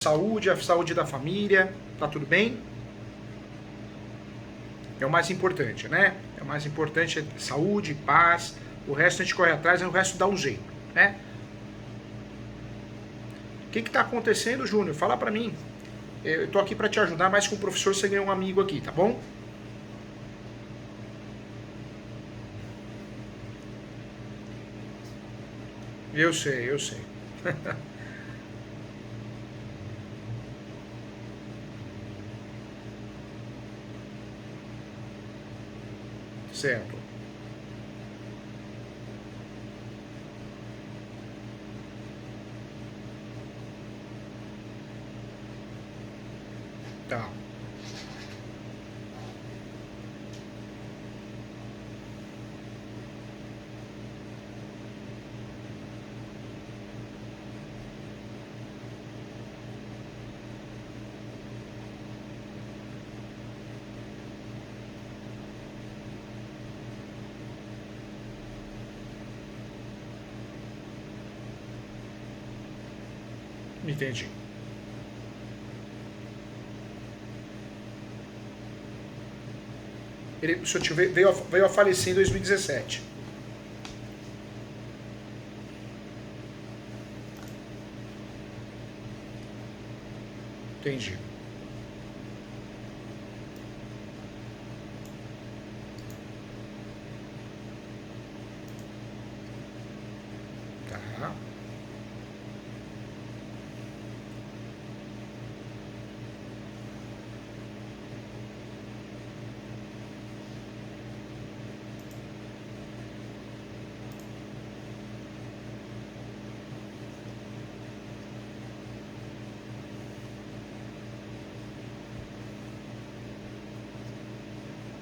saúde, a saúde da família, tá tudo bem? É o mais importante, né? É o mais importante, é saúde, paz. O resto a gente corre atrás, o resto dá um jeito, né? O que tá acontecendo, Júnior? Fala pra mim. Eu tô aqui pra te ajudar, mas com o professor você ganhou um amigo aqui, tá bom? Eu sei, eu sei. Certo. Tá. Entendi. O senhor veio a falecer em 2017. Entendi. Tá.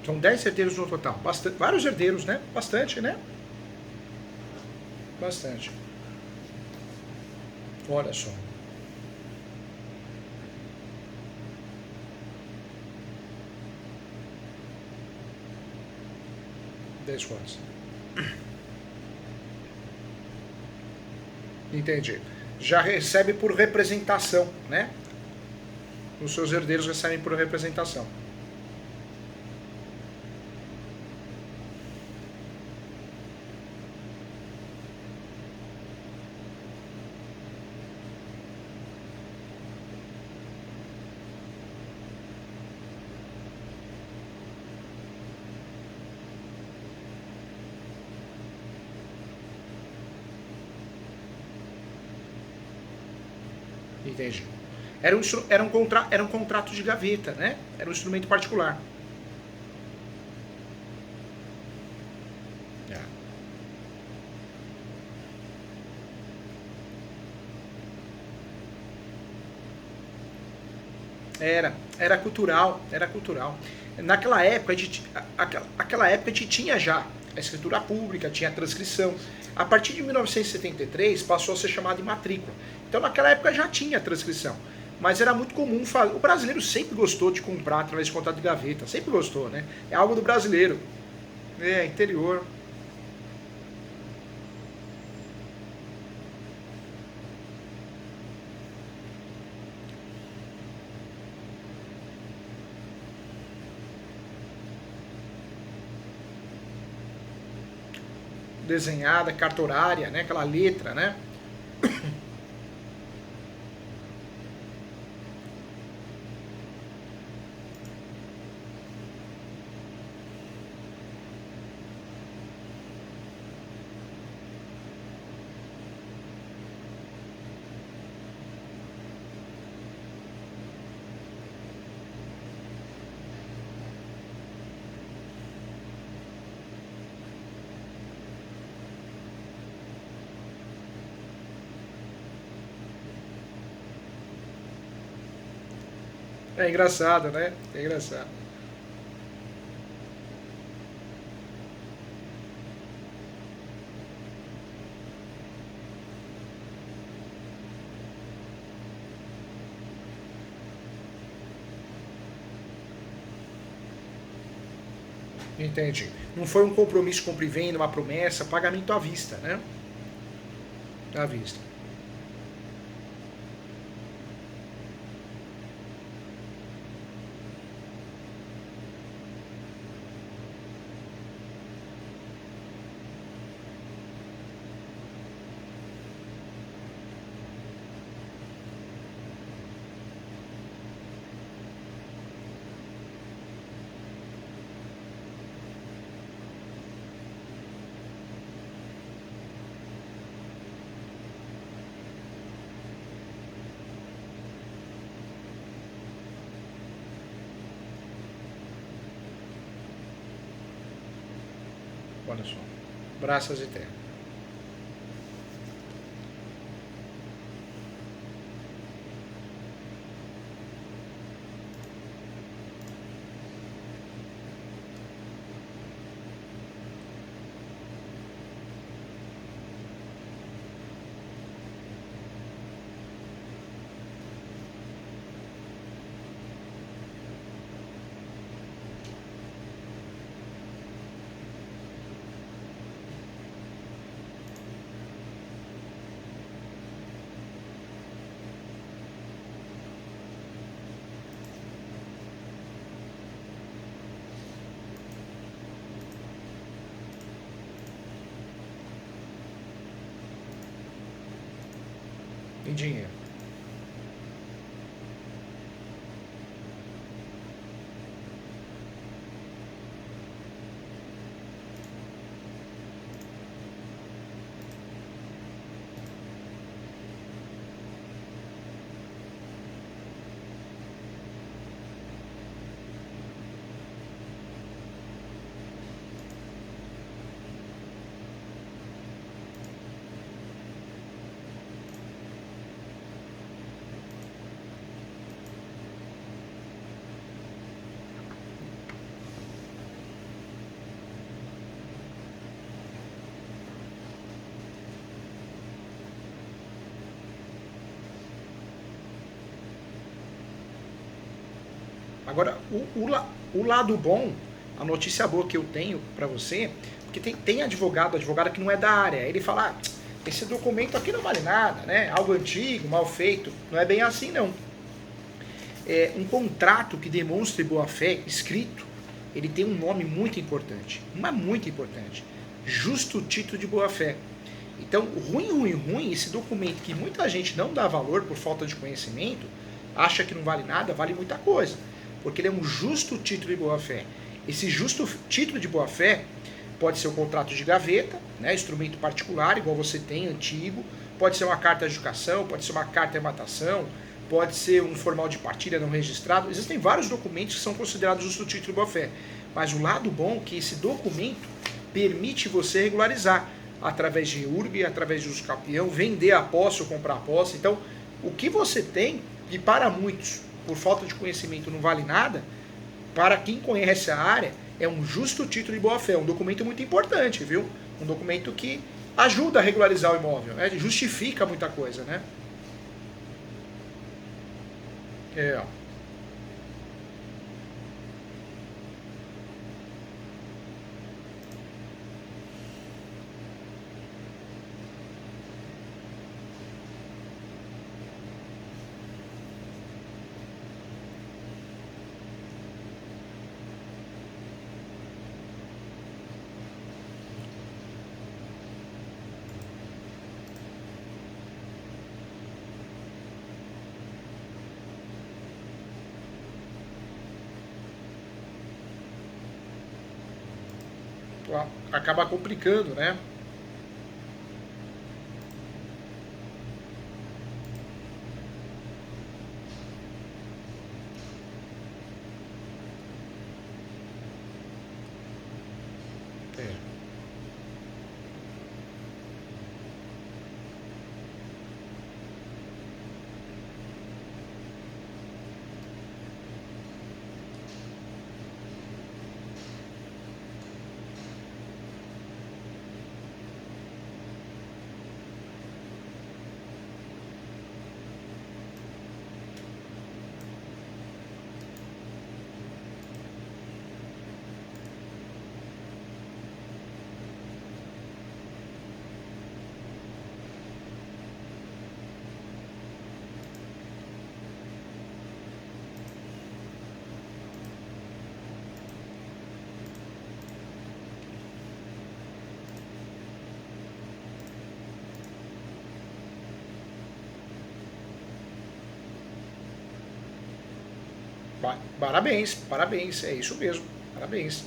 São 10 herdeiros no total. Bastante, vários herdeiros, né? Bastante, né? Bastante. Olha só. 10 cotas. Entendi. Já recebe por representação, né? Os seus herdeiros recebem por representação. Entendi. Era um contrato de gaveta, né? Era um instrumento particular. Era cultural, era cultural. Naquela época, aquela época a gente tinha já a escritura pública, tinha a transcrição. A partir de 1973 passou a ser chamado de matrícula. Então naquela época já tinha a transcrição. Mas era muito comum, o brasileiro sempre gostou de comprar através de contrato de gaveta, sempre gostou, né? É algo do brasileiro. É, interior. Desenhada, carta horária, né? Aquela letra, né? É engraçado, né? É engraçado. Entendi. Não foi um compromisso compra e venda, uma promessa, pagamento à vista, né? À vista. Olha só. Braças e terra. Em dinheiro. Agora, o lado bom, a notícia boa que eu tenho para você, porque tem advogado que não é da área, ele fala, esse documento aqui não vale nada, né? Algo antigo, mal feito. Não é bem assim, não. É um contrato que demonstre boa-fé, escrito, ele tem um nome muito importante, mas muito importante. Justo título de boa-fé. Então, ruim, esse documento que muita gente não dá valor por falta de conhecimento, acha que não vale nada, vale muita coisa. Porque ele é um justo título de boa-fé. Esse justo título de boa-fé pode ser um contrato de gaveta, né, instrumento particular, igual você tem, antigo, pode ser uma carta de educação, pode ser uma carta de matação, pode ser um formal de partilha não registrado. Existem vários documentos que são considerados justo título de boa-fé. Mas o lado bom é que esse documento permite você regularizar através de URB, através de uso campeão, vender a posse ou comprar a posse. Então, o que você tem, e para muitos, por falta de conhecimento, não vale nada, para quem conhece a área, é um justo título de boa-fé. É um documento muito importante, viu? Um documento que ajuda a regularizar o imóvel, né? Justifica muita coisa, né? É, ó. Acaba complicando, né? É. Parabéns, parabéns, é isso mesmo, parabéns.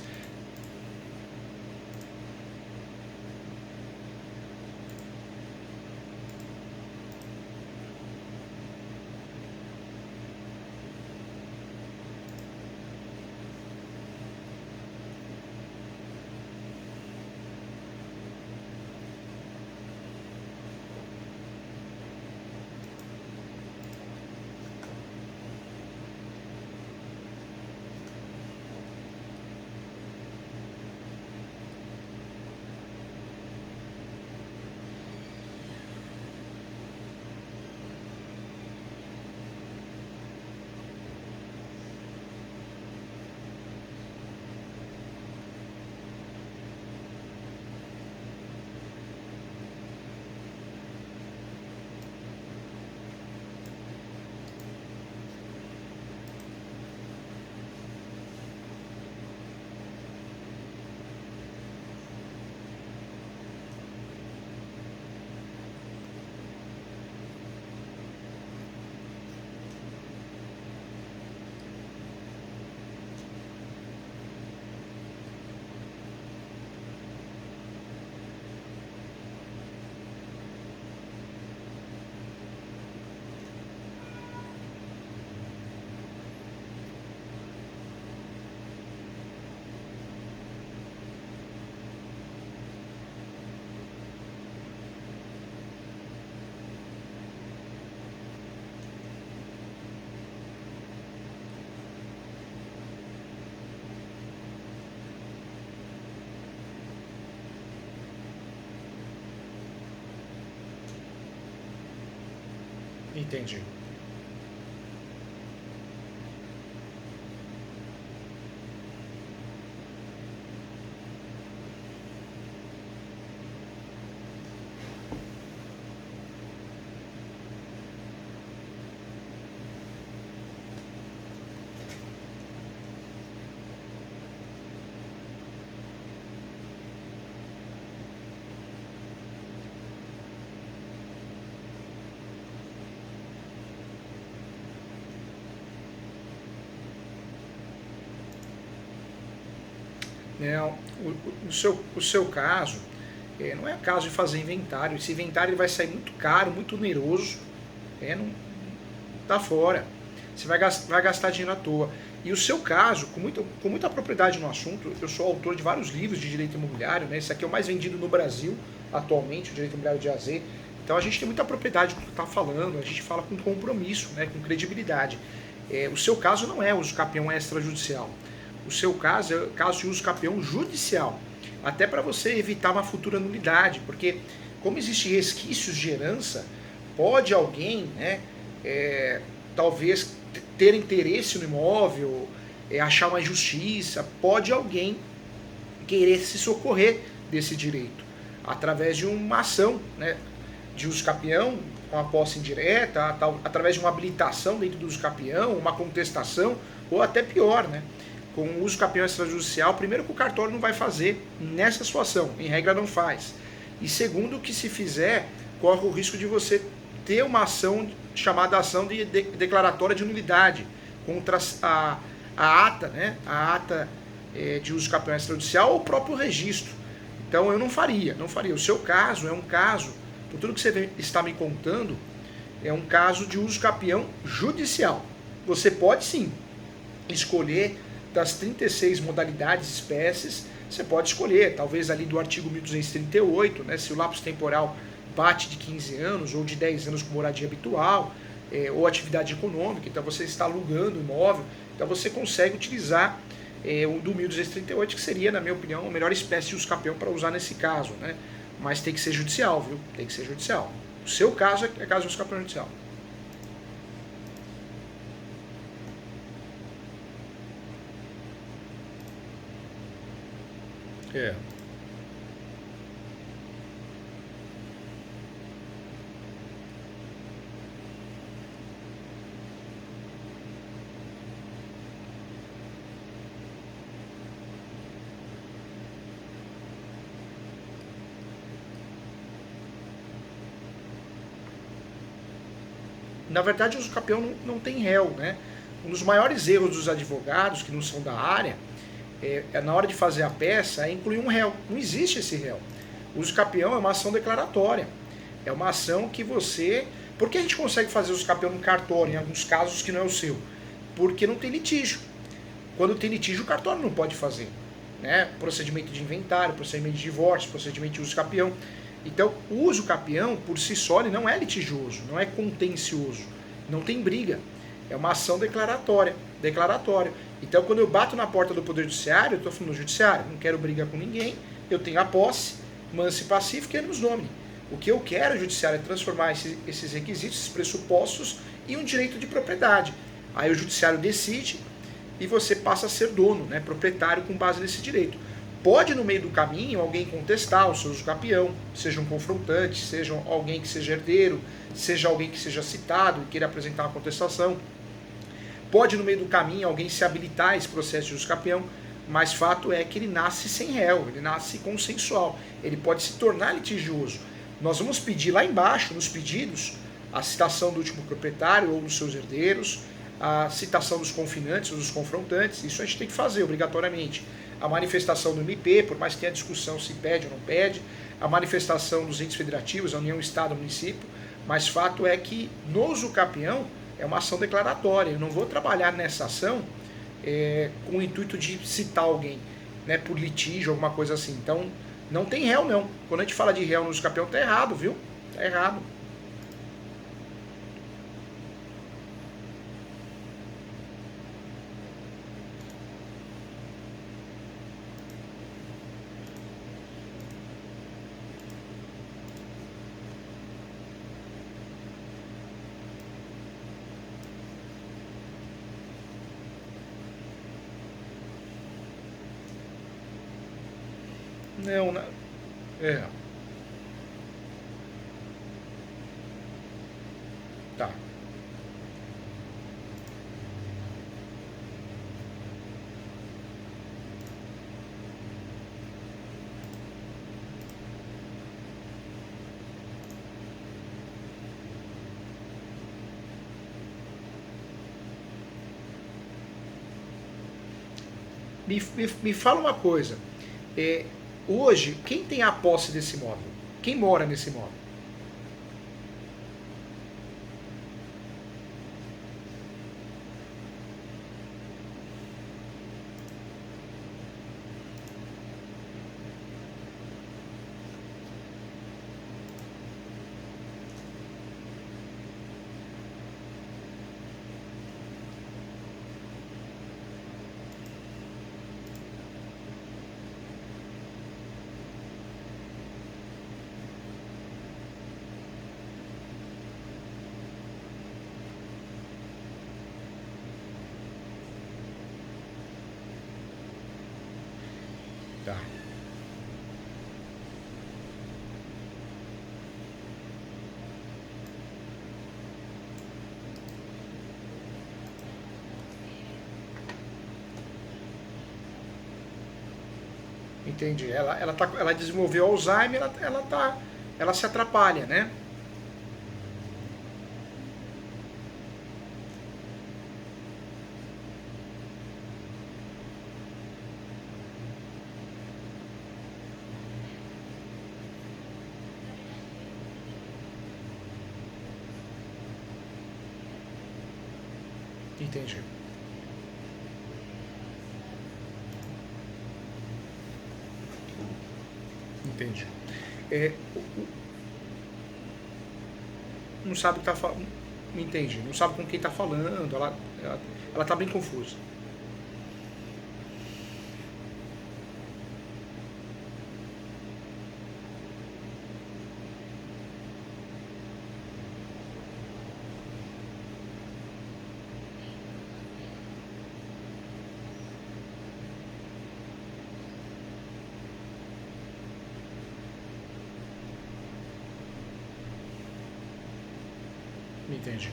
Entendi. Não, o seu caso não é caso de fazer inventário. Esse inventário ele vai sair muito caro, muito oneroso. Não tá fora. Você vai gastar dinheiro à toa. E o seu caso, com muita propriedade no assunto, eu sou autor de vários livros de direito imobiliário, né? Esse aqui é o mais vendido no Brasil atualmente, o direito imobiliário de AZ. Então a gente tem muita propriedade com o que está falando, a gente fala com compromisso, né? Com credibilidade. O seu caso não é uso capião extrajudicial. O seu caso é caso de uso capião judicial. Até para você evitar uma futura nulidade, porque como existem resquícios de herança, pode alguém, né, talvez ter interesse no imóvel, achar uma injustiça, pode alguém querer se socorrer desse direito através de uma ação, né, de uso capião, com a posse indireta, através de uma habilitação dentro do uso capião, uma contestação, ou até pior, né, com o uso capião extrajudicial. Primeiro, que o cartório não vai fazer nessa situação, em regra não faz. E segundo, que se fizer, corre o risco de você ter uma ação chamada ação de declaratória de nulidade contra a ata, né? A ata de uso capião extrajudicial ou o próprio registro. Então eu não faria. O seu caso é um caso, por tudo que você está me contando, é um caso de uso capião judicial. Você pode sim escolher das 36 modalidades, espécies, você pode escolher, talvez ali do artigo 1238, né, se o lapso temporal bate de 15 anos ou de 10 anos com moradia habitual, ou atividade econômica, então você está alugando o imóvel, então você consegue utilizar o do 1238, que seria, na minha opinião, a melhor espécie de uso capião para usar nesse caso, né? Mas tem que ser judicial, viu? Tem que ser judicial. O seu caso é caso de uso capião judicial. É. Na verdade, o uso capião não tem réu, né? Um dos maiores erros dos advogados, que não são da área, na hora de fazer a peça, é incluir um réu. Não existe esse réu. O uso capião é uma ação declaratória. É uma ação que você... Por que a gente consegue fazer uso capião no cartório, em alguns casos que não é o seu? Porque não tem litígio. Quando tem litígio, o cartório não pode fazer, né? Procedimento de inventário, procedimento de divórcio, procedimento de uso capião. Então, o uso capião, por si só, ele não é litigioso, não é contencioso, não tem briga. É uma ação declaratória. Então, quando eu bato na porta do Poder Judiciário, eu estou falando, Judiciário, não quero brigar com ninguém, eu tenho a posse, mansa e pacífica e nos domine. O que eu quero, Judiciário, é transformar esses requisitos, esses pressupostos, em um direito de propriedade. Aí o Judiciário decide e você passa a ser dono, né, proprietário com base nesse direito. Pode, no meio do caminho, alguém contestar o seu uso capião, seja um confrontante, seja alguém que seja herdeiro, seja alguém que seja citado e queira apresentar uma contestação. Pode, no meio do caminho, alguém se habilitar a esse processo de uso capião, mas fato é que ele nasce sem réu, ele nasce consensual, ele pode se tornar litigioso. Nós vamos pedir lá embaixo, nos pedidos, a citação do último proprietário ou dos seus herdeiros, a citação dos confinantes ou dos confrontantes, isso a gente tem que fazer obrigatoriamente. A manifestação do MP, por mais que tenha discussão se pede ou não pede, a manifestação dos entes federativos, a União, Estado, Município, mas fato é que no uso capião é uma ação declaratória. Eu não vou trabalhar nessa ação com o intuito de citar alguém, né, por litígio, alguma coisa assim. Então, não tem réu, não. Quando a gente fala de réu no uso capião, tá errado, viu? Tá errado. Não, é, tá. Me fala uma coisa. É, hoje, quem tem a posse desse imóvel? Quem mora nesse imóvel? Tá. Entendi. Ela desenvolveu Alzheimer, ela se atrapalha, né? Entendi. Entendi. É, não sabe o que tá falando. Entendi. Não sabe com quem tá falando. Ela tá bem confusa. Entendi.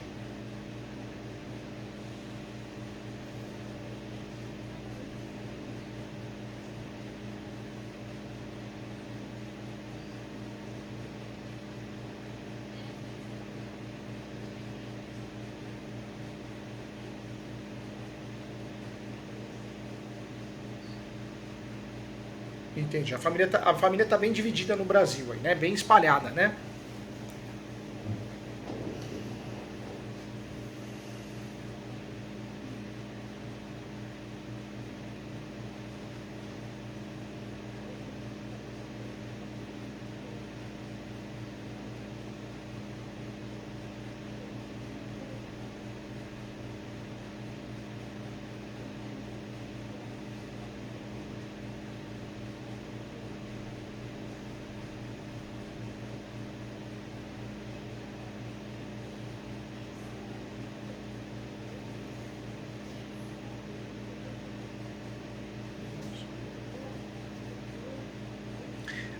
Entendi. A família tá bem dividida no Brasil aí, né? Bem espalhada, né?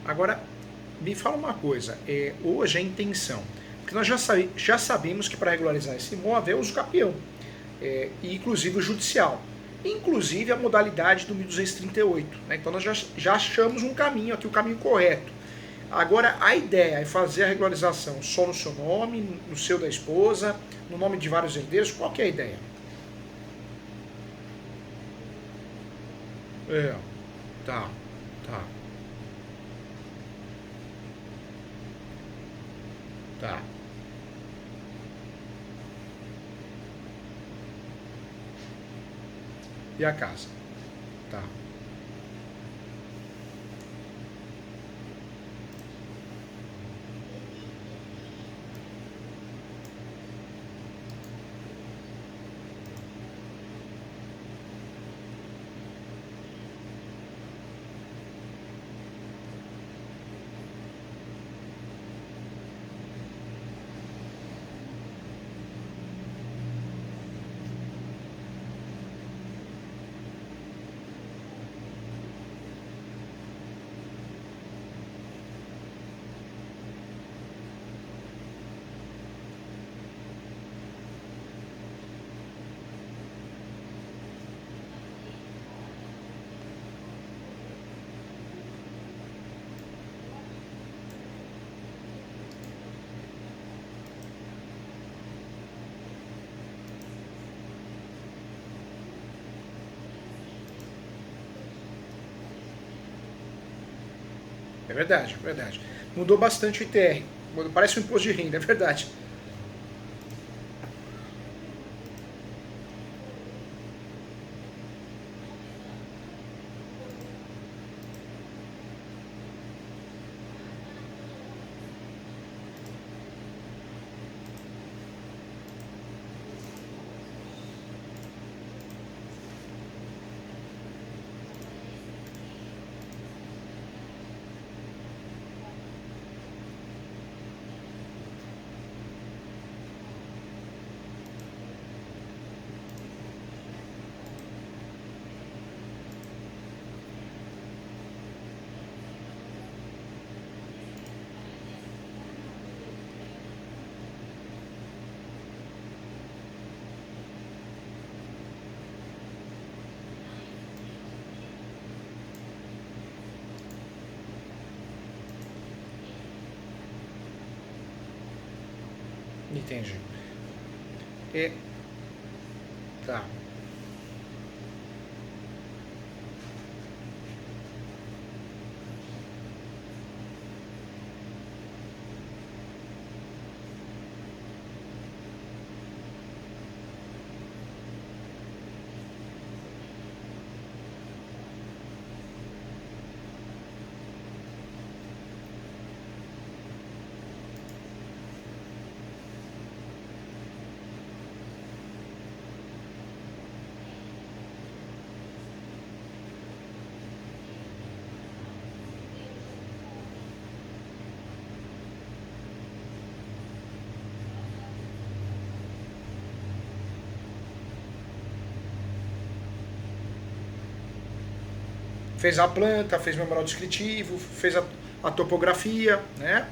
Agora, me fala uma coisa. Hoje a intenção, porque nós já sabemos que para regularizar esse imóvel é uso capião, e inclusive o judicial. Inclusive a modalidade do 1238. Né? Então nós já achamos um caminho aqui, o caminho correto. Agora a ideia é fazer a regularização só no seu nome, no seu da esposa, no nome de vários herdeiros. Qual que é a ideia? É, tá, tá, tá. E a casa? Tá. É verdade, é verdade. Mudou bastante o ITR. Parece um imposto de renda, é verdade. Entendi. E, tá. Fez a planta, fez memorial descritivo, fez a topografia, né?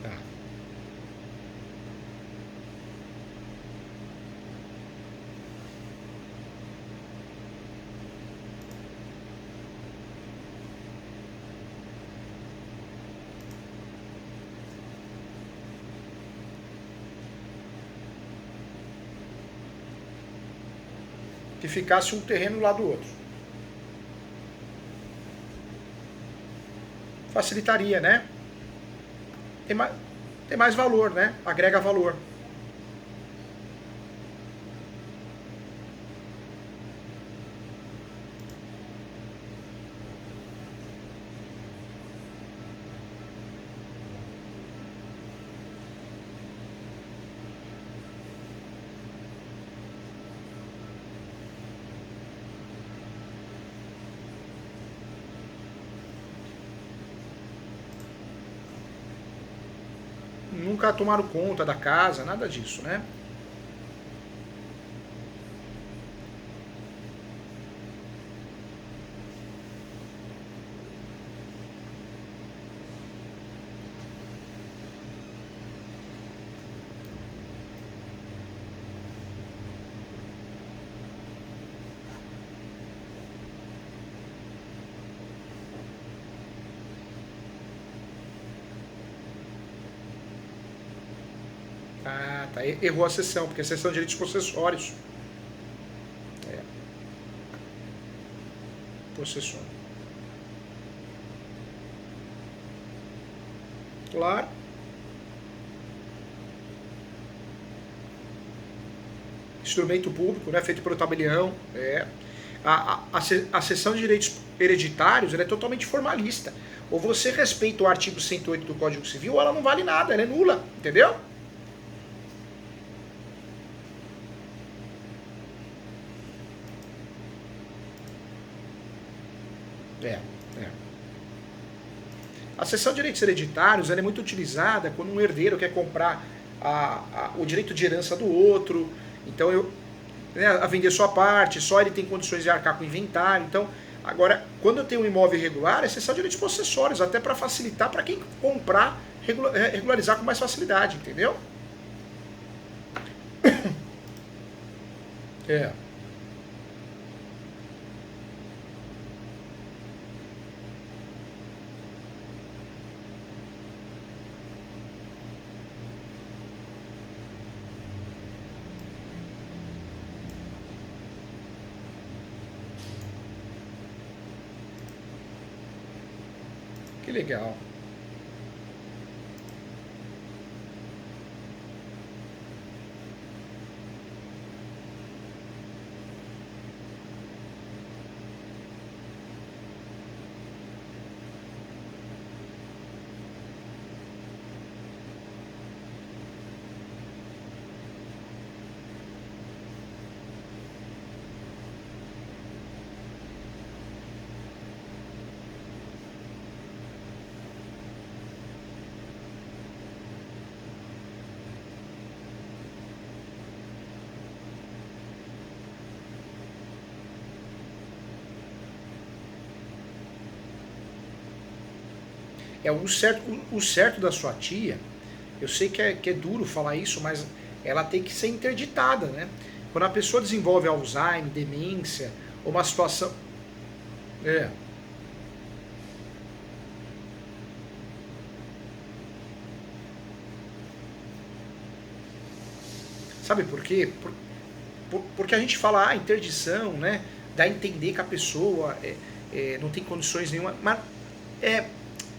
Tá. Que ficasse um terreno lá do outro. Facilitaria, né? Tem mais valor, né? Agrega valor. Nunca tomaram conta da casa, nada disso, né? Ah, tá. Errou a sessão, porque a sessão de direitos possessórios. É, possessório. Claro. Instrumento público, né? Feito pelo tabelião. É. A sessão de direitos hereditários ela é totalmente formalista. Ou você respeita o artigo 108 do Código Civil, ou ela não vale nada, ela é nula, entendeu? É, é. A cessão de direitos hereditários ela é muito utilizada quando um herdeiro quer comprar o direito de herança do outro. Então, a vender sua parte, só ele tem condições de arcar com o inventário. Então, agora, quando eu tenho um imóvel irregular, é cessão de direitos possessórios, até para facilitar para quem comprar, regularizar com mais facilidade, entendeu? É. Que legal. É o certo da sua tia. Eu sei que é duro falar isso, mas ela tem que ser interditada, né? Quando a pessoa desenvolve Alzheimer, demência, ou uma situação. É. Sabe por quê? Porque a gente fala, interdição, né? Dá a entender que a pessoa não tem condições nenhuma. Mas é,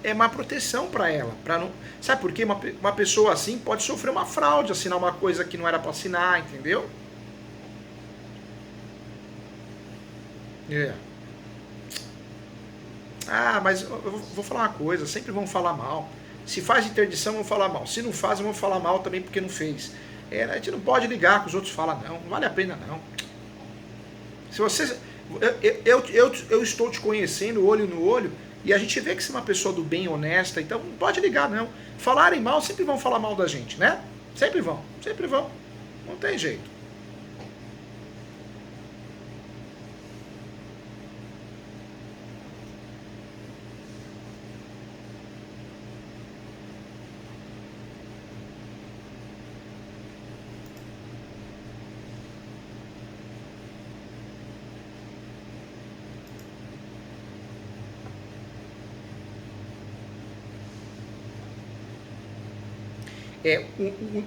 é uma proteção para ela. Não, sabe por quê? Uma pessoa assim pode sofrer uma fraude, assinar uma coisa que não era para assinar, entendeu? É. Mas eu vou falar uma coisa, sempre vão falar mal. Se faz interdição, vão falar mal. Se não faz, vão falar mal também porque não fez. A gente não pode ligar que os outros falam, não vale a pena não. Se você. Eu estou te conhecendo olho no olho e a gente vê que você é uma pessoa do bem, honesta, então não pode ligar não. Falarem mal, sempre vão falar mal da gente, né? Sempre vão, sempre vão. Não tem jeito.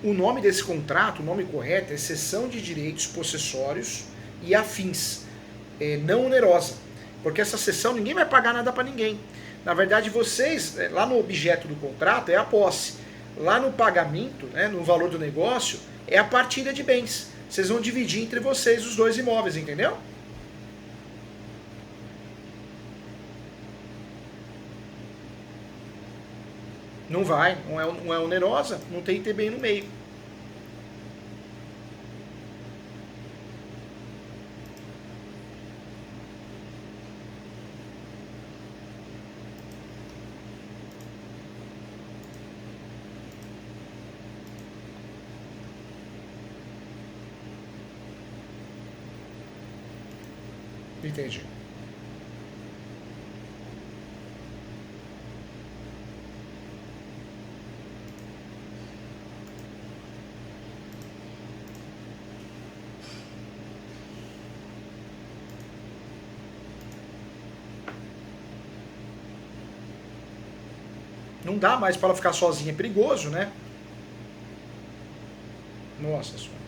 O nome desse contrato, o nome correto é cessão de direitos possessórios e afins, não onerosa. Porque essa cessão ninguém vai pagar nada para ninguém. Na verdade, vocês, lá no objeto do contrato é a posse. Lá no pagamento, né, no valor do negócio, é a partilha de bens. Vocês vão dividir entre vocês os dois imóveis, entendeu? Não vai, não é onerosa, não tem ITBI no meio. Entendi. Não dá mais para ela ficar sozinha, é perigoso, né? Nossa senhora.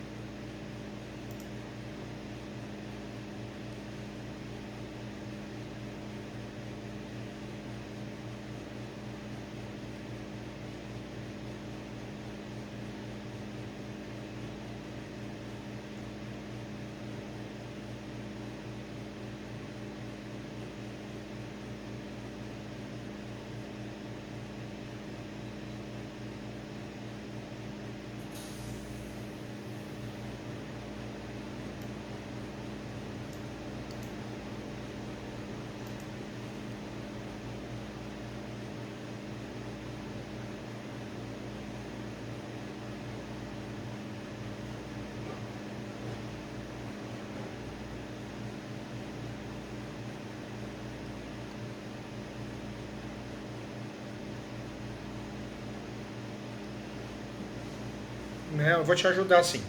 Eu vou te ajudar assim.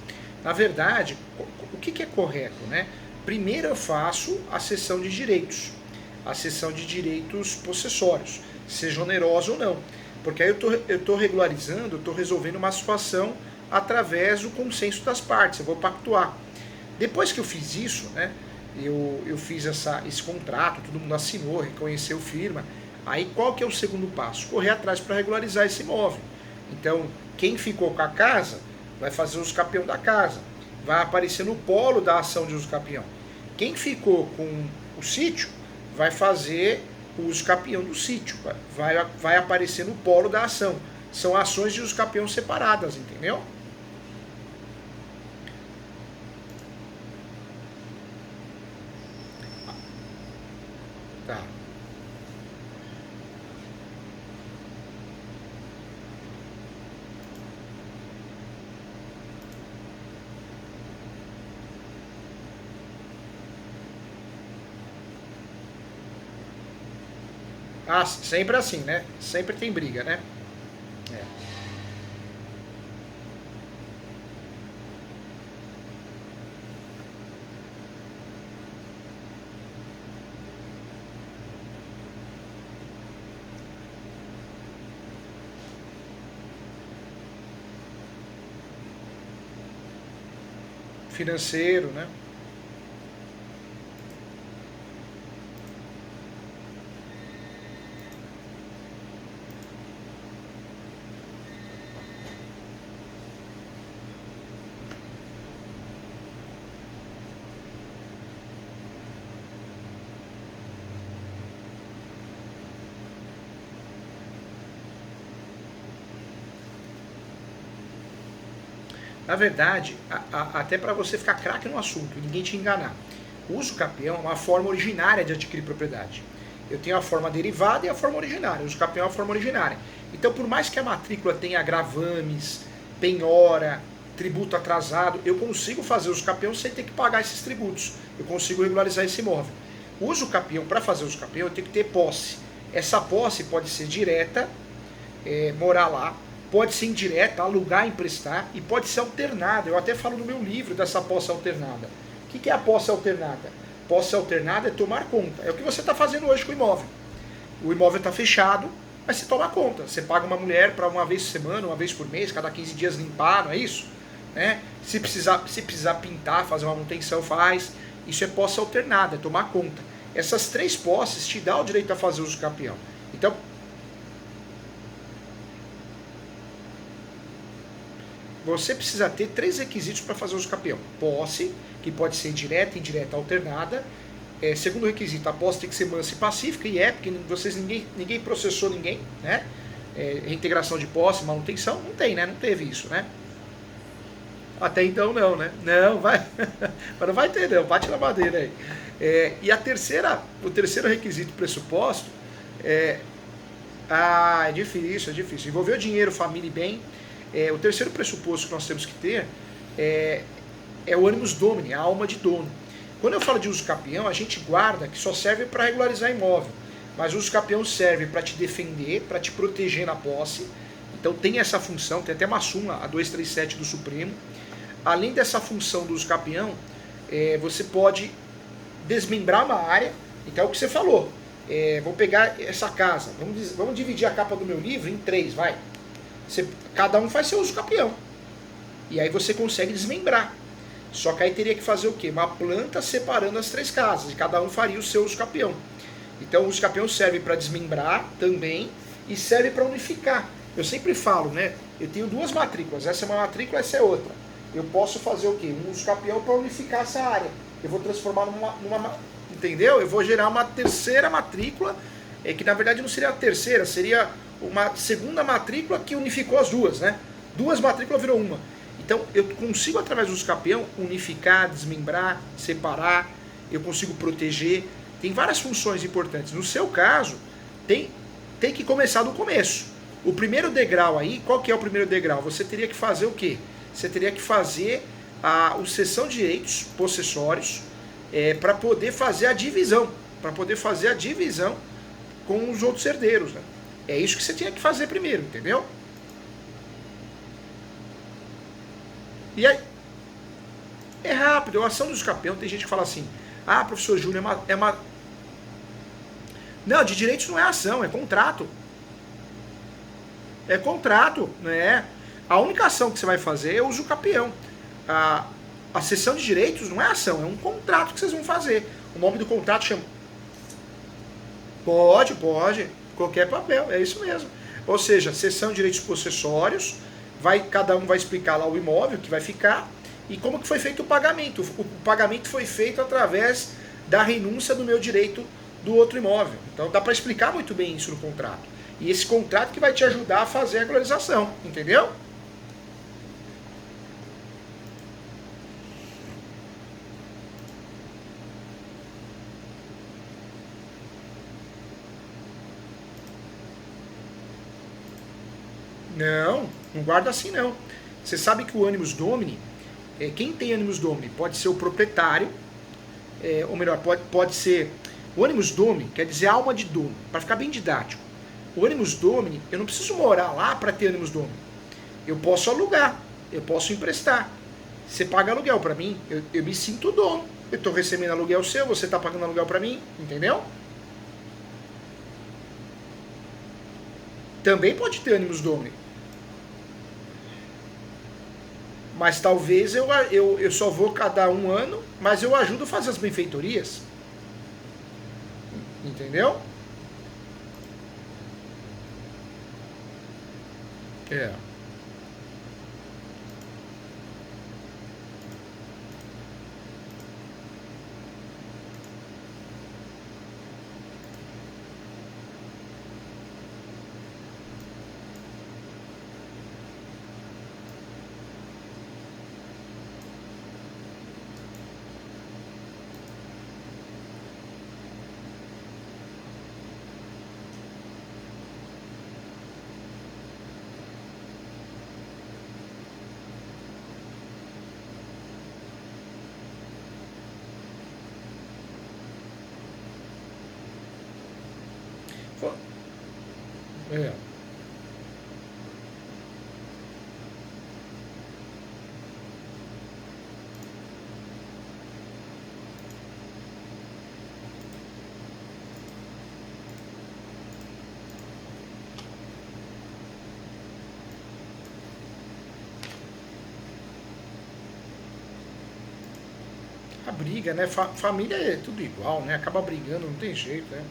Na verdade, o que é correto, né? Primeiro eu faço a cessão de direitos, a cessão de direitos possessórios, seja onerosa ou não. Porque aí eu estou regularizando, eu estou resolvendo uma situação através do consenso das partes, eu vou pactuar. Depois que eu fiz isso, né? Eu fiz esse contrato, todo mundo assinou, reconheceu firma. Aí qual que é o segundo passo? Correr atrás para regularizar esse imóvel. Então, quem ficou com a casa vai fazer uso capião da casa, vai aparecer no polo da ação de uso capião. Quem ficou com o sítio vai fazer o uso capião do sítio, vai aparecer no polo da ação. São ações de uso capião separadas, entendeu? Tá. Ah, sempre assim, né? Sempre tem briga, né? É. Financeiro, né? Na verdade, até para você ficar craque no assunto e ninguém te enganar, o uso capião é uma forma originária de adquirir propriedade. Eu tenho a forma derivada e a forma originária. O uso capião é a forma originária. Então, por mais que a matrícula tenha gravames, penhora, tributo atrasado, eu consigo fazer o uso capião sem ter que pagar esses tributos. Eu consigo regularizar esse imóvel. O uso capião, para fazer o uso capião, eu tenho que ter posse. Essa posse pode ser direta, morar lá, pode ser indireta, alugar, emprestar, e pode ser alternada. Eu até falo no meu livro dessa posse alternada. O que é a posse alternada? Posse alternada é tomar conta. É o que você está fazendo hoje com o imóvel. O imóvel está fechado, mas você toma conta. Você paga uma mulher para uma vez por semana, uma vez por mês, cada 15 dias limpar, não é isso? Né? Se precisar pintar, fazer uma manutenção, faz. Isso é posse alternada, é tomar conta. Essas três posses te dão o direito a fazer uso capião. Então, você precisa ter três requisitos para fazer uso capião. Posse, que pode ser direta, indireta, alternada. Segundo requisito, a posse tem que ser mansa e pacífica, e porque ninguém processou ninguém, né? Reintegração de posse, manutenção, não tem, né? Não teve isso, né? Até então não, né? Não, vai. Mas não vai ter, não. Bate na madeira aí. E o terceiro requisito pressuposto é difícil, é difícil. Envolveu dinheiro, família e bem. O terceiro pressuposto que nós temos que ter é o animus domini, a alma de dono. Quando eu falo de uso capião, a gente guarda que só serve para regularizar imóvel. Mas o uso capião serve para te defender, para te proteger na posse. Então tem essa função, tem até uma súmula, a 237 do Supremo. Além dessa função do uso capião, você pode desmembrar uma área. Então é o que você falou. Vou pegar essa casa, vamos dividir a capa do meu livro em 3, vai. Cada um faz seu uso capião. E aí você consegue desmembrar. Só que aí teria que fazer o quê? Uma planta separando as 3 casas. E cada um faria o seu uso capião. Então o uso capião serve para desmembrar também e serve para unificar. Eu sempre falo, né? Eu tenho 2 matrículas. Essa é uma matrícula, essa é outra. Eu posso fazer o quê? Um uso capião para unificar essa área. Eu vou transformar numa entendeu? Eu vou gerar uma terceira matrícula, que na verdade não seria a terceira, seria uma segunda matrícula que unificou as duas, né? 2 matrículas virou uma. Então eu consigo, através do uso capião, unificar, desmembrar, separar, eu consigo proteger. Tem várias funções importantes. No seu caso, tem que começar do começo. O primeiro degrau aí, qual que é o primeiro degrau? Você teria que fazer o quê? Você teria que fazer a cessão de direitos possessórios para poder fazer a divisão. Para poder fazer a divisão com os outros herdeiros, né? É isso que você tinha que fazer primeiro, entendeu? E aí, é rápido, a ação do uso capião, tem gente que fala assim, professor Júnior, Não, de direitos não é ação, é contrato. É contrato, né? A única ação que você vai fazer é o uso capião. A cessão de direitos não é ação, é um contrato que vocês vão fazer. O nome do contrato chama... Pode. Qualquer papel, é isso mesmo. Ou seja, cessão de direitos possessórios, cada um vai explicar lá o imóvel que vai ficar e como que foi feito o pagamento. O pagamento foi feito através da renúncia do meu direito do outro imóvel. Então dá para explicar muito bem isso no contrato. E esse contrato que vai te ajudar a fazer a regularização, entendeu? Não, não guarda assim não. Você sabe que o Animus Domini, quem tem Animus Domini pode ser o proprietário, ou melhor, pode ser... O Animus Domini quer dizer alma de dono, para ficar bem didático. O Animus Domini, eu não preciso morar lá para ter Animus Domini. Eu posso alugar, eu posso emprestar. Você paga aluguel para mim, eu me sinto dono. Eu estou recebendo aluguel seu, você está pagando aluguel para mim, entendeu? Também pode ter Animus Domini. Mas talvez eu só vou cada um ano, mas eu ajudo a fazer as benfeitorias. Entendeu? É. É. A briga, né? Família é tudo igual, né? Acaba brigando, não tem jeito, né?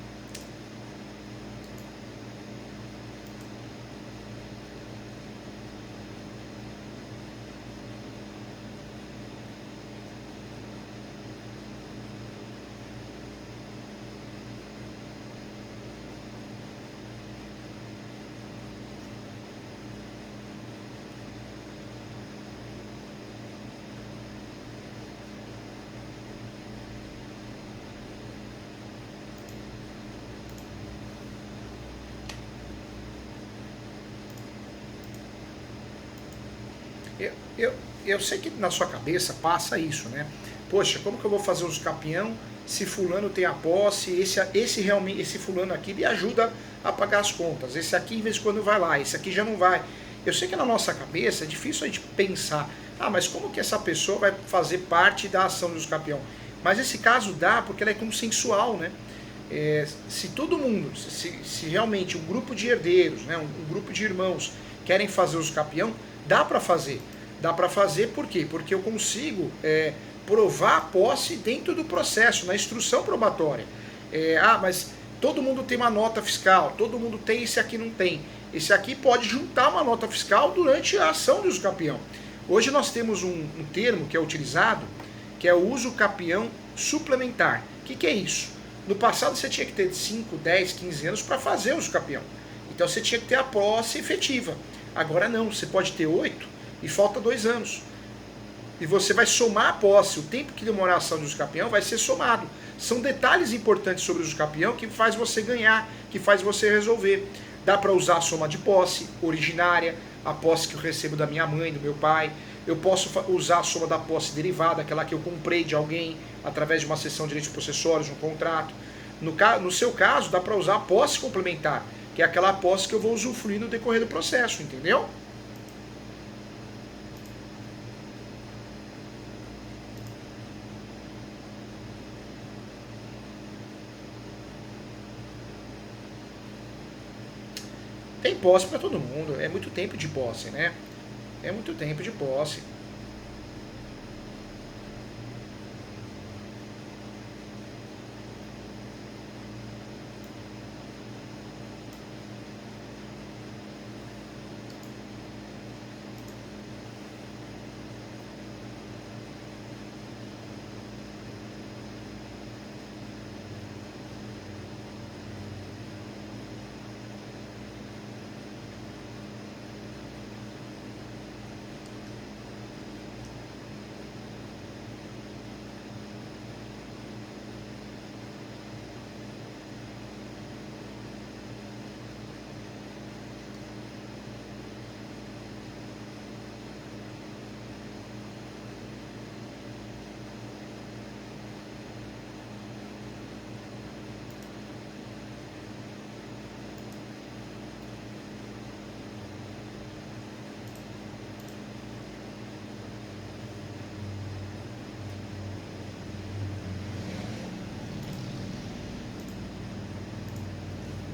Eu, eu, eu sei que na sua cabeça passa isso, né? Poxa, como que eu vou fazer os capião se fulano tem a posse, esse fulano aqui me ajuda a pagar as contas, esse aqui de vez em quando vai lá, esse aqui já não vai. Eu sei que na nossa cabeça é difícil a gente pensar, mas como que essa pessoa vai fazer parte da ação dos capião? Mas esse caso dá porque ela é consensual, né? Se todo mundo, se realmente um grupo de herdeiros, né, um grupo de irmãos querem fazer os capião, dá para fazer. Dá para fazer por quê? Porque eu consigo provar a posse dentro do processo, na instrução probatória. Mas todo mundo tem uma nota fiscal, todo mundo tem, esse aqui não tem. Esse aqui pode juntar uma nota fiscal durante a ação do uso capião. Hoje nós temos um termo que é utilizado, que é o uso capião suplementar. O que é isso? No passado você tinha que ter 5, 10, 15 anos para fazer o uso capião. Então você tinha que ter a posse efetiva. Agora não, você pode ter 8 e falta 2 anos. E você vai somar a posse, o tempo que demorar a ação do usucapião vai ser somado. São detalhes importantes sobre o usucapião que faz você ganhar, que faz você resolver. Dá para usar a soma de posse originária, a posse que eu recebo da minha mãe, do meu pai. Eu posso usar a soma da posse derivada, aquela que eu comprei de alguém através de uma cessão de direitos possessórios, um contrato. No seu caso, dá para usar a posse complementar, que é aquela posse que eu vou usufruir no decorrer do processo, entendeu? Tem posse para todo mundo, é muito tempo de posse, né? É muito tempo de posse.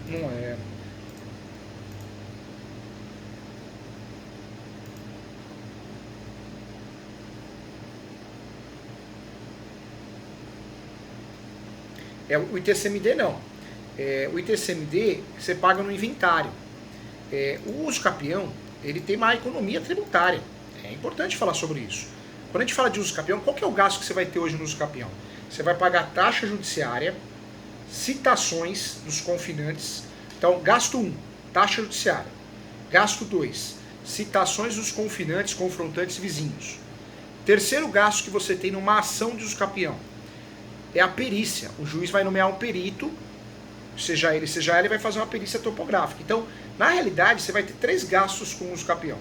Não é. O ITCMD não. O ITCMD você paga no inventário. O uso capião, ele tem uma economia tributária. É importante falar sobre isso. Quando a gente fala de uso capião, qual que é o gasto que você vai ter hoje no uso capião? Você vai pagar taxa judiciária, citações dos confinantes. Então, gasto 1, taxa judiciária. Gasto 2, citações dos confinantes, confrontantes vizinhos. Terceiro gasto que você tem numa ação de uso capião é a perícia. O juiz vai nomear um perito, seja ele vai fazer uma perícia topográfica. Então, na realidade, você vai ter 3 gastos com o uso capião.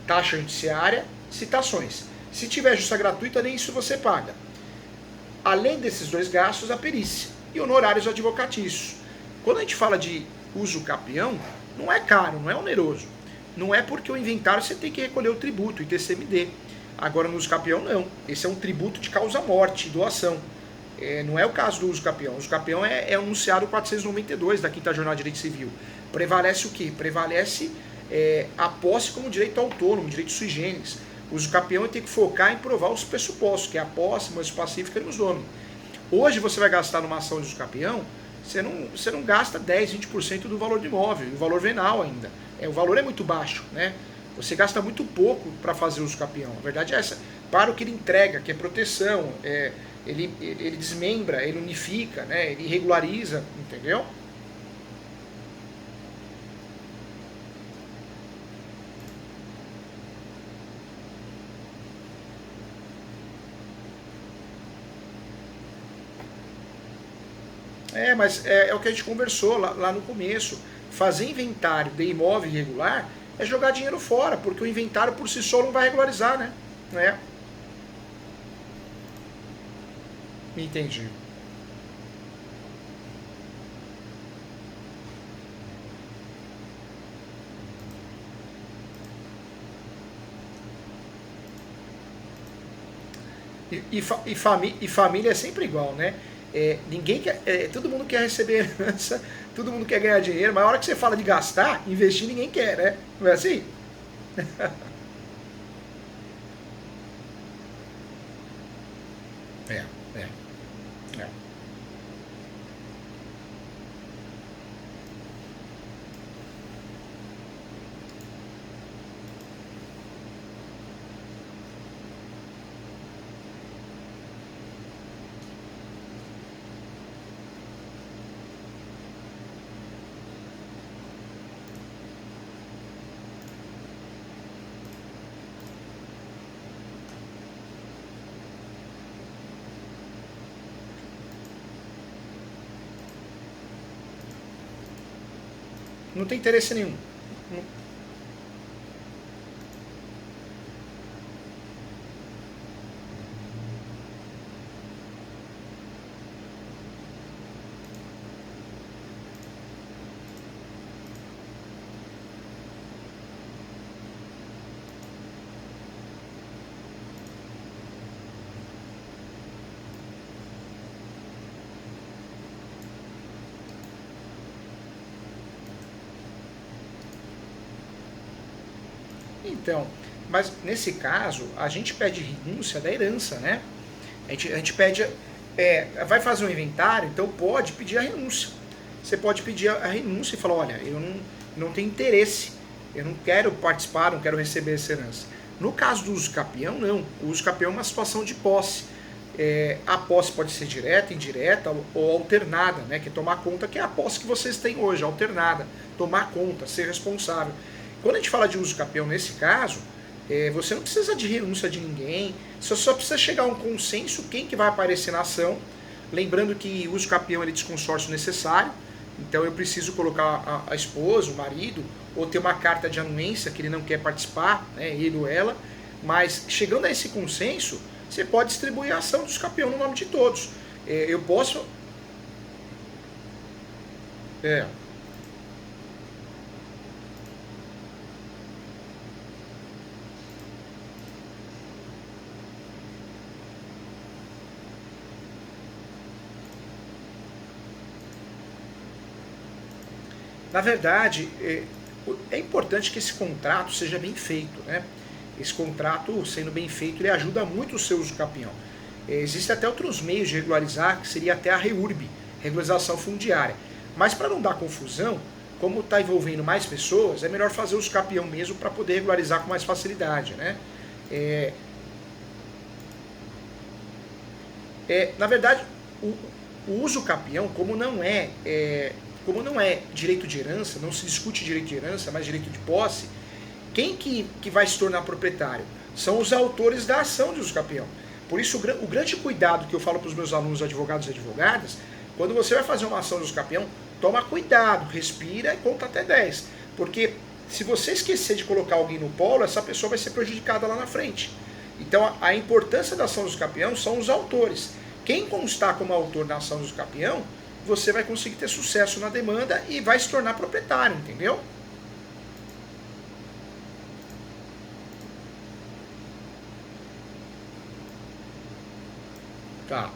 Taxa judiciária, citações. Se tiver justiça gratuita, nem isso você paga. Além desses 2 gastos, a perícia e honorários advocatícios. Quando a gente fala de uso capião, não é caro, não é oneroso. Não é porque o inventário você tem que recolher o tributo, o ITCMD. Agora, no uso capião, não. Esse é um tributo de causa-morte, doação. Não é o caso do uso capião. O uso capião é o enunciado 492 da 5ª Jornada de Direito Civil. Prevalece o quê? Prevalece a posse como direito autônomo, direito sui generis. O uso capião tem que focar em provar os pressupostos, que é a posse, mas pacífica e nos domini. Hoje você vai gastar numa ação de uso capião, você não gasta 10, 20% do valor do imóvel, o valor venal ainda. O valor é muito baixo, né? Você gasta muito pouco para fazer uso capião. A verdade é essa. Para o que ele entrega, que é proteção, ele desmembra, ele unifica, né? Ele regulariza, entendeu? Mas é o que a gente conversou lá no começo. Fazer inventário de imóvel irregular é jogar dinheiro fora, porque o inventário por si só não vai regularizar, né? Entendi. E família é sempre igual, né? Ninguém quer, todo mundo quer receber herança, todo mundo quer ganhar dinheiro, mas a hora que você fala de gastar, investir, ninguém quer, né? Não é assim? É, é, é. Não tem interesse nenhum. Então, mas nesse caso, a gente pede renúncia da herança, né? A gente pede, vai fazer um inventário, então pode pedir a renúncia. Você pode pedir a renúncia e falar, olha, eu não tenho interesse, eu não quero participar, não quero receber essa herança. No caso do uso capião, não. O uso capião é uma situação de posse. A posse pode ser direta, indireta ou alternada, né? Que é tomar conta, que é a posse que vocês têm hoje, alternada. Tomar conta, ser responsável. Quando a gente fala de uso capião nesse caso, você não precisa de renúncia de ninguém, você só precisa chegar a um consenso quem que vai aparecer na ação. Lembrando que o uso capião é de consórcio necessário, então eu preciso colocar a esposa, o marido, ou ter uma carta de anuência que ele não quer participar, né, ele ou ela, mas chegando a esse consenso, você pode distribuir a ação do uso capião no nome de todos. Eu posso... Na verdade, é importante que esse contrato seja bem feito, né? Esse contrato, sendo bem feito, ele ajuda muito o seu uso capião. Existem até outros meios de regularizar, que seria até a REURB, regularização fundiária. Mas para não dar confusão, como está envolvendo mais pessoas, é melhor fazer uso capião mesmo para poder regularizar com mais facilidade, né? Na verdade, o uso capião, como não é direito de herança, não se discute direito de herança, mas direito de posse, quem que vai se tornar proprietário? São os autores da ação de uso capião. Por isso, o grande cuidado que eu falo para os meus alunos advogados e advogadas, quando você vai fazer uma ação de uso capião, toma cuidado, respira e conta até 10. Porque se você esquecer de colocar alguém no polo, essa pessoa vai ser prejudicada lá na frente. Então, a importância da ação de uso capião são os autores. Quem constar como autor na ação de uso capião, você vai conseguir ter sucesso na demanda e vai se tornar proprietário, entendeu? Tá.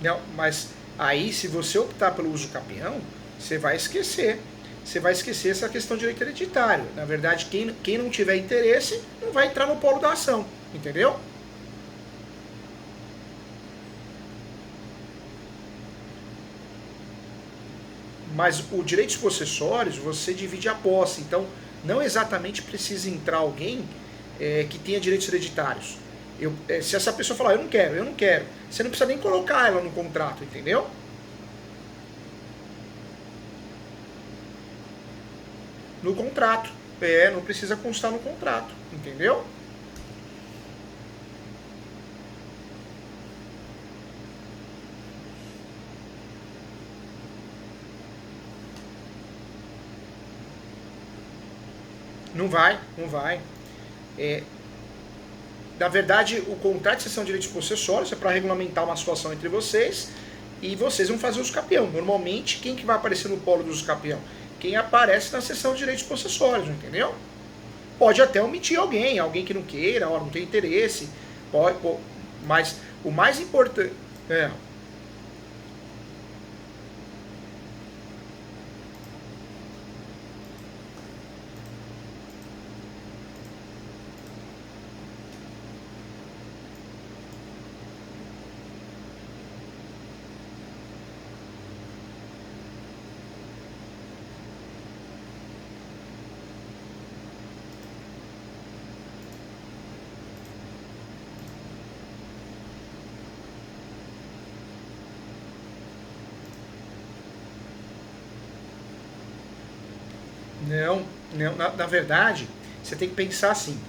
Não, mas aí, se você optar pelo uso capião, você vai esquecer. Você vai esquecer essa questão de direito hereditário. Na verdade, quem não tiver interesse não vai entrar no polo da ação. Entendeu? Mas o direitos possessórios, você divide a posse. Então, não exatamente precisa entrar alguém que tenha direitos hereditários. Se essa pessoa falar, eu não quero, você não precisa nem colocar ela no contrato, entendeu? No contrato. Não precisa constar no contrato, entendeu? Não vai, não vai. É, na verdade, o contrato de cessão de direitos possessórios é para regulamentar uma situação entre vocês e vocês vão fazer uso capião. Normalmente, quem que vai aparecer no polo do uso capião? Quem aparece na cessão de direitos possessórios, entendeu? Pode até omitir alguém que não queira, não tem interesse, pode, mas o mais importante... Não, não na verdade, você tem que pensar assim,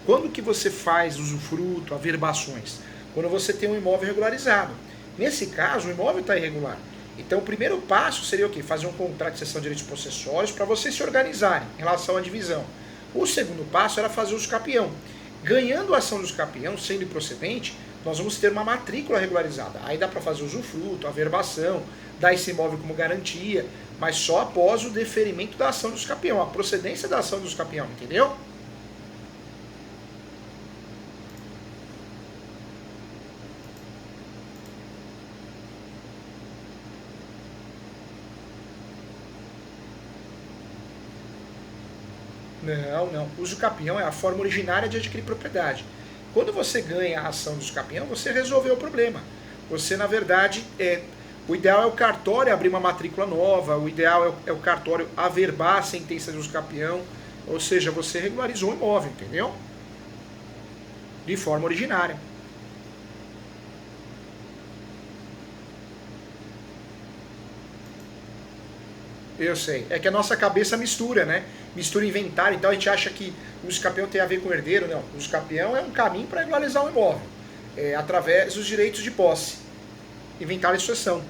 quando que você faz usufruto, averbações? Quando você tem um imóvel regularizado. Nesse caso, o imóvel está irregular. Então, o primeiro passo seria o quê? Fazer um contrato de cessão de direitos possessórios para vocês se organizarem em relação à divisão. O segundo passo era fazer o capião. Ganhando a ação dos capião, sendo improcedente, nós vamos ter uma matrícula regularizada. Aí dá para fazer usufruto, averbação, dar esse imóvel como garantia, mas só após o deferimento da ação dos capião, a procedência da ação dos capião, entendeu? Não, não. Uso capião é a forma originária de adquirir propriedade. Quando você ganha a ação dos capião, você resolveu o problema. Você, na verdade, o ideal é o cartório abrir uma matrícula nova, o ideal é o cartório averbar a sentença de uso capião, ou seja, você regularizou o imóvel, entendeu? De forma originária. Eu sei. É que a nossa cabeça mistura, né? Mistura inventário, então a gente acha que o uso capião tem a ver com herdeiro. Não. O uso capião é um caminho para regularizar o imóvel, através dos direitos de posse. Inventário e sucessão.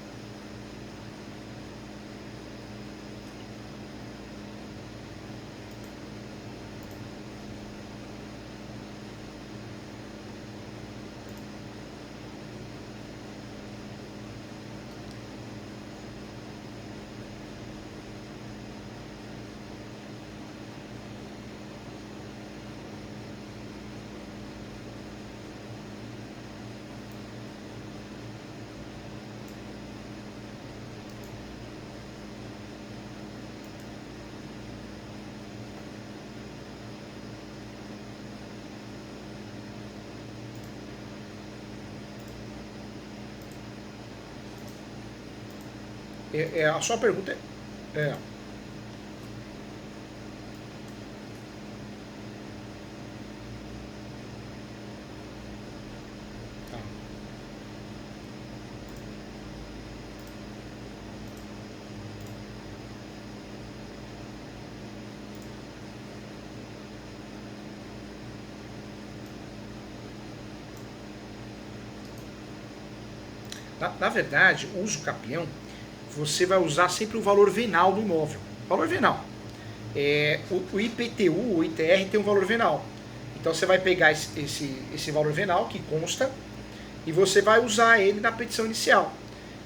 A sua pergunta é. Tá. Na verdade, o uso capião, você vai usar sempre o valor venal do imóvel. Valor venal. O IPTU, o ITR tem um valor venal. Então você vai pegar esse valor venal que consta e você vai usar ele na petição inicial.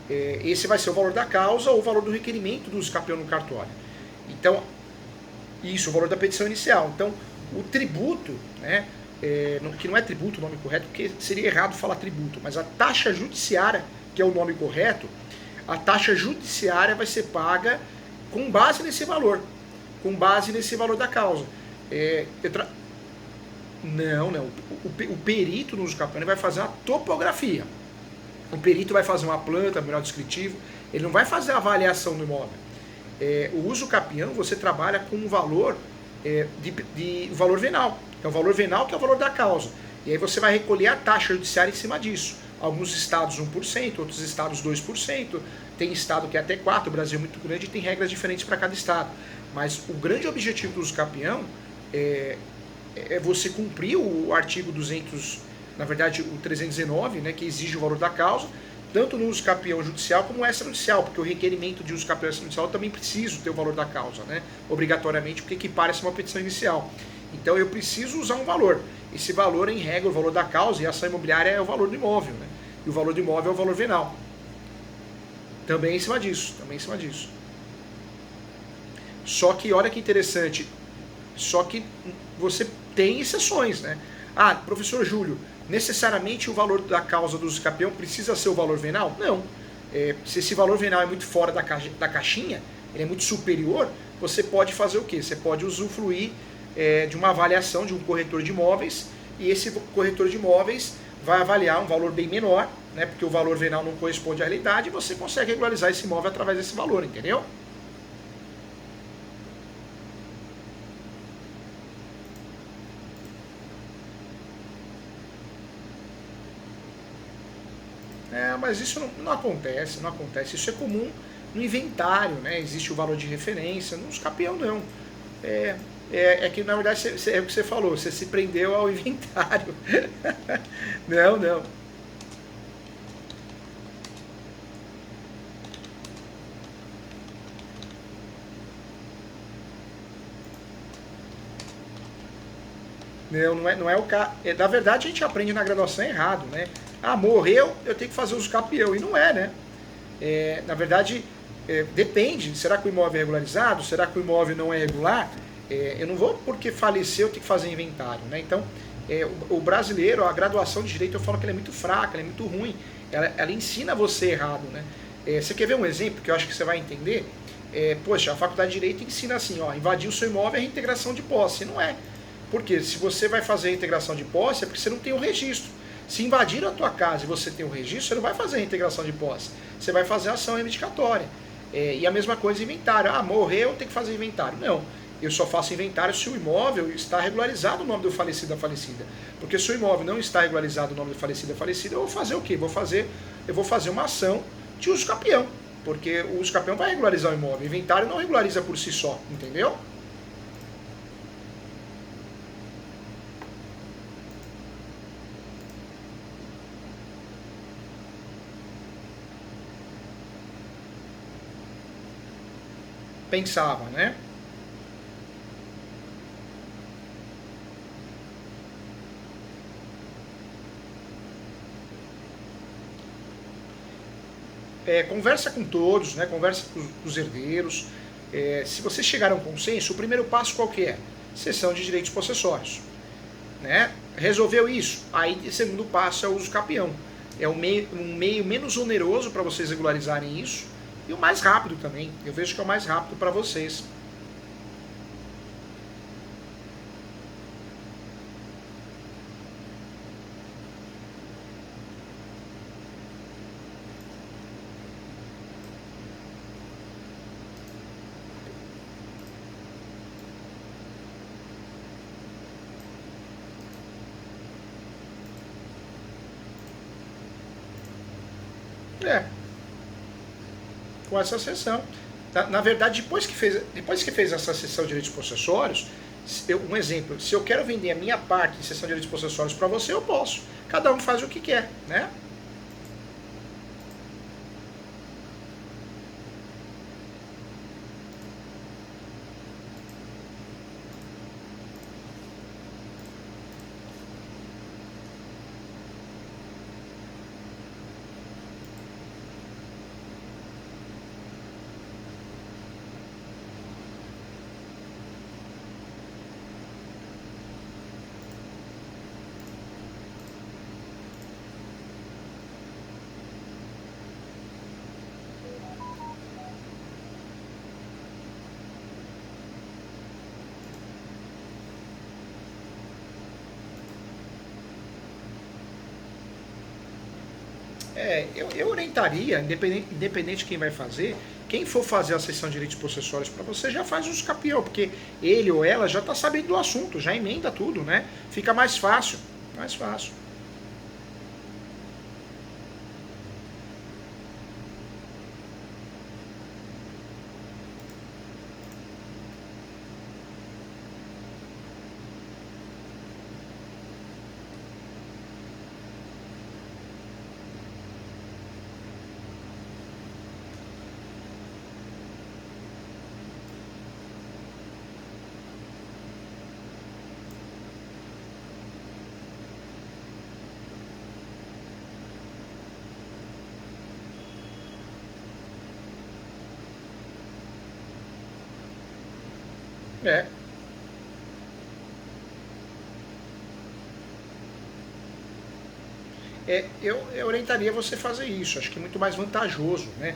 Esse vai ser o valor da causa ou o valor do requerimento do uso capião no cartório. Então, isso, o valor da petição inicial. Então, o tributo, né, que não é tributo o nome correto, porque seria errado falar tributo, mas a taxa judiciária, que é o nome correto, a taxa judiciária vai ser paga com base nesse valor, da causa. Não. O perito no uso capião vai fazer uma topografia. O perito vai fazer uma planta, melhor descritivo, ele não vai fazer a avaliação do imóvel. O uso capião, você trabalha com um valor, valor venal. É o valor venal que é o valor da causa. E aí você vai recolher a taxa judiciária em cima disso. Alguns estados 1%, outros estados 2%, tem estado que é até 4%, o Brasil é muito grande e tem regras diferentes para cada estado. Mas o grande objetivo do uso capião é você cumprir o artigo 200, na verdade o 319, né, que exige o valor da causa, tanto no uso capião judicial como extrajudicial, porque o requerimento de uso capião extrajudicial eu também preciso ter o valor da causa, né, obrigatoriamente, porque equipara-se a uma petição inicial. Então eu preciso usar um valor. Esse valor, em regra, o valor da causa, e a ação imobiliária é o valor do imóvel, né? E o valor do imóvel é o valor venal. Também em cima disso. Só que, olha que interessante, só que você tem exceções, né? Ah, professor Júlio, necessariamente o valor da causa do uso capião precisa ser o valor venal? Não. Se esse valor venal é muito fora da caixinha, ele é muito superior, você pode fazer o quê? Você pode usufruir de uma avaliação de um corretor de imóveis, e esse corretor de imóveis vai avaliar um valor bem menor, né, porque o valor venal não corresponde à realidade, e você consegue regularizar esse imóvel através desse valor, entendeu? Mas isso não acontece. Isso é comum no inventário, né? Existe o valor de referência, nos capião não. Que na verdade é o que você falou, você se prendeu ao inventário. Não. Não é o caso. Na verdade, a gente aprende na graduação errado, né? Ah, morreu, eu tenho que fazer uso capião. E não é, né? Na verdade, depende. Será que o imóvel é regularizado? Será que o imóvel não é regular? Eu não vou, porque faleceu, eu tenho que fazer inventário, né? Então, o brasileiro, a graduação de direito, eu falo que ela é muito fraca, ela é muito ruim. Ela ensina você errado, né? Você quer ver um exemplo que eu acho que você vai entender? Poxa, a faculdade de direito ensina assim, ó, invadir o seu imóvel é reintegração de posse. Não é. Porque se você vai fazer a integração de posse, é porque você não tem o registro. Se invadir a tua casa e você tem o registro, você não vai fazer a integração de posse. Você vai fazer a ação reivindicatória. E a mesma coisa inventário. Ah, morreu, tem que fazer inventário. Não. Eu só faço inventário se o imóvel está regularizado o nome do falecido da falecida. Porque se o imóvel não está regularizado o nome do falecido da falecida, eu vou fazer o quê? Eu vou fazer uma ação de uso capião. Porque o uso capião vai regularizar o imóvel. O inventário não regulariza por si só. Entendeu? Pensava, né? Conversa com todos, né? Conversa com os herdeiros. Se vocês chegaram a um consenso, o primeiro passo qual que é? Cessão de direitos possessórios. Né? Resolveu isso? Aí o segundo passo é o uso capião. É um meio menos oneroso para vocês regularizarem isso e o mais rápido também. Eu vejo que é o mais rápido para vocês. É, com essa sessão. Na verdade, depois que fez essa sessão de direitos possessórios, um exemplo, se eu quero vender a minha parte em sessão de direitos possessórios para você, eu posso. Cada um faz o que quer, né? Eu orientaria, independente de quem vai fazer, quem for fazer a sessão de direitos possessórios para você já faz os capião, porque ele ou ela já está sabendo do assunto, já emenda tudo, né? Fica mais fácil, mais fácil. É, eu orientaria você fazer isso, acho que é muito mais vantajoso, né?